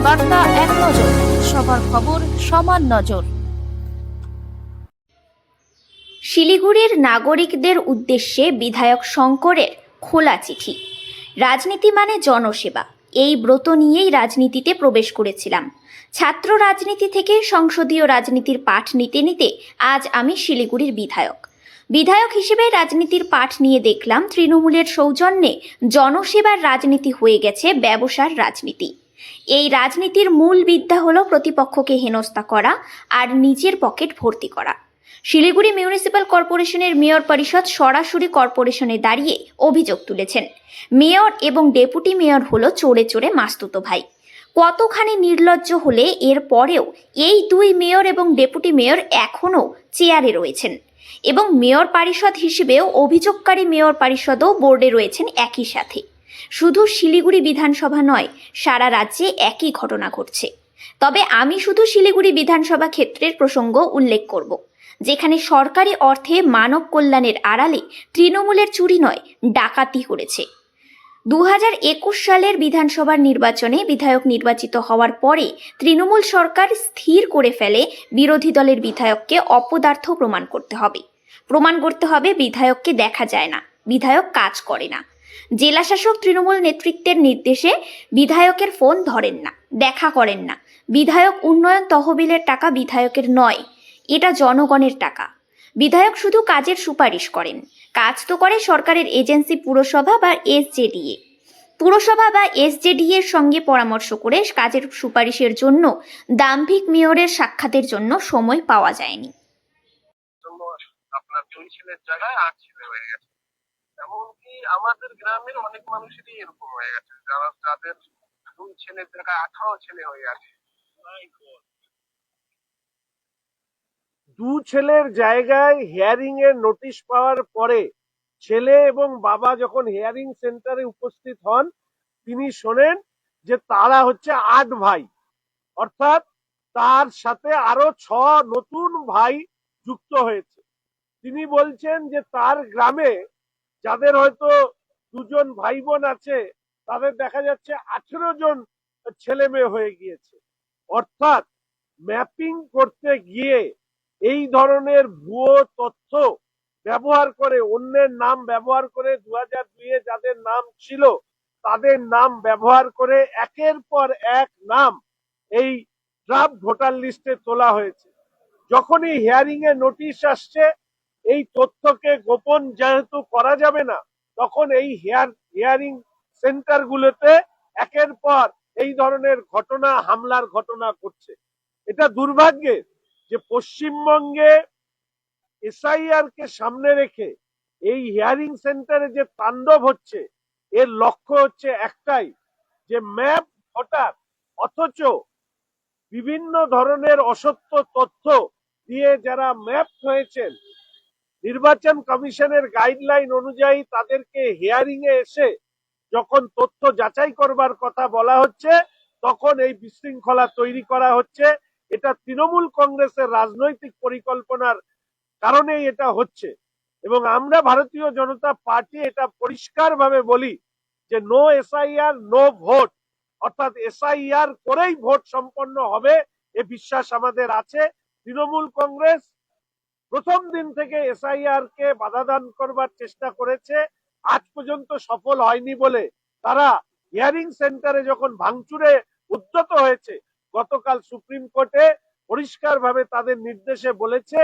বার্তা এক নজর, সবার খবর সমান নজর। শিলিগুড়ির নাগরিকদের উদ্দেশ্যে বিধায়ক শঙ্করের খোলা চিঠি। রাজনীতি মানে জনসেবা, এই ব্রত নিয়েই রাজনীতিতে প্রবেশ করেছিলাম। ছাত্র রাজনীতি থেকে সংসদীয় রাজনীতির পাঠ নিতে নিতে আজ আমি শিলিগুড়ির বিধায়ক হিসেবে রাজনীতির পাঠ নিয়ে দেখলাম তৃণমূলের সৌজন্যে জনসেবার রাজনীতি হয়ে গেছে ব্যবসার রাজনীতি। এই রাজনীতির মূল বিদ্যা হলো প্রতিপক্ষকে হেনস্থা করা আর নিজের পকেট ভর্তি করা। শিলিগুড়ি মিউনিসিপ্যাল কর্পোরেশনের মেয়র পরিষদ সরাসরি কর্পোরেশনে দাঁড়িয়ে অভিযোগ তুলেছেন, মেয়র এবং ডেপুটি মেয়র হলো চোরে চোরে মাস্তুতো ভাই। কতখানি নির্লজ্জ হলে এর পরেও এই দুই মেয়র এবং ডেপুটি মেয়র এখনও চেয়ারে রয়েছেন এবং মেয়র পরিষদ হিসেবেও অভিযোগকারী মেয়র পরিষদও বোর্ডে রয়েছেন একই সাথে। শুধু শিলিগুড়ি বিধানসভা নয়, সারা রাজ্যে একই ঘটনা ঘটছে। তবে আমি শুধু শিলিগুড়ি বিধানসভা ক্ষেত্রের প্রসঙ্গ উল্লেখ করব, যেখানে সরকারি অর্থে মানব কল্যাণের আড়ালে তৃণমূলের চুরি নয়, ডাকাতি করেছে। 2021 সালের বিধানসভার নির্বাচনে বিধায়ক নির্বাচিত হওয়ার পরে তৃণমূল সরকার স্থির করে ফেলে বিরোধী দলের বিধায়ককে অপদার্থ প্রমাণ করতে হবে বিধায়ককে দেখা যায় না, বিধায়ক কাজ করে না। জেলাশাসক তৃণমূল নেতৃত্বের নির্দেশে বিধায়কের ফোন ধরেন না, দেখা করেন না। বিধায়ক উন্নয়ন তহবিলের টাকা বিধায়কের নয়, এটা জনগণের টাকা। বিধায়ক শুধু কাজের সুপারিশ করেন, কাজ তো করে সরকারের এজেন্সি পুরসভা বা এসজেডি এর সঙ্গে পরামর্শ করে কাজের সুপারিশের জন্য দাম্ভিক মেয়রের সাক্ষাতের জন্য সময় পাওয়া যায়নি। আপনার 2 ছেলের জায়গায় 8 ছেলে হয়ে গেছে। এমনকি আমাদের গ্রামের অনেক মানুষেরই এরকম হয়ে গেছে, যাদের 2 ছেলের জায়গায় 18 ছেলে হয়ে গেছে। 2 ছেলের জায়গায় হিয়ারিং এর নোটিশ পাওয়ার পরে ছেলে এবং বাবা যখন হিয়ারিং সেন্টারে উপস্থিত হন, তিনি শোনেন যে তারা হচ্ছে 8 ভাই, অর্থাৎ তার সাথে আরো 6 নতুন ভাই যুক্ত হয়েছে। তিনি বলছেন যে তার গ্রামে যাদের হয়তো 2 জন ভাই বোন আছে, তাদের দেখা যাচ্ছে 18 জন ছেলে মেয়ে হয়ে গিয়েছে। অর্থাৎ ম্যাপিং করতে গিয়ে এই ধরনের ভুয়ো তথ্য ব্যবহার করে, অন্যের নাম ব্যবহার করে, 2002-এ যাদের নাম ছিল তাদের নাম ব্যবহার করে একের পর এক নাম এই ড্রাফট ভোটার লিস্টে তোলা হয়েছে। যখনই হিয়ারিং এ নোটিশ আসছে, এই তথ্যকে গোপন যেহেতু করা যাবে না, তখন এই হিয়ারিং সেন্টার গুলোতে একের পর এই ধরনের ঘটনা, হামলার ঘটনা ঘটছে। এটা দুর্ভাগ্যের যে পশ্চিমবঙ্গে এসআইআর কে সামনে রেখে এই হিয়ারিং সেন্টারে যে তাণ্ডব হচ্ছে, এর লক্ষ্য হচ্ছে একটাই, যে ম্যাপ ভোটার, অথচ বিভিন্ন ধরনের অসত্য তথ্য দিয়ে যারা ম্যাপ হয়েছেন, নির্বাচন কমিশনের গাইডলাইন অনুযায়ী তাদেরকে হিয়ারিং এ এসে যখন তথ্য যাচাই করবার কথা বলা হচ্ছে, তখন এই বিশৃঙ্খলা তৈরি করা হচ্ছে। এটা তৃণমূল কংগ্রেসের রাজনৈতিক পরিকল্পনার কারণেই এটা হচ্ছে। এবং আমরা ভারতীয় জনতা পার্টি এটা পরিষ্কারভাবে বলি যে নো এসআইআর নো ভোট, অর্থাৎ এসআইআর করেই ভোট সম্পন্ন হবে, এ বিশ্বাস আমাদের আছে। তৃণমূল কংগ্রেস প্রথম দিন থেকে এসআইআর কে বাধা দান করবার চেষ্টা করেছে, আজ পর্যন্ত সফল হয়নি বলে তারা হিয়ারিং সেন্টারে যখন ভাঙচুরে উদ্যত হয়েছে, গতকাল সুপ্রিম কোর্টে পরিষ্কারভাবে তাদের নির্দেশে বলেছে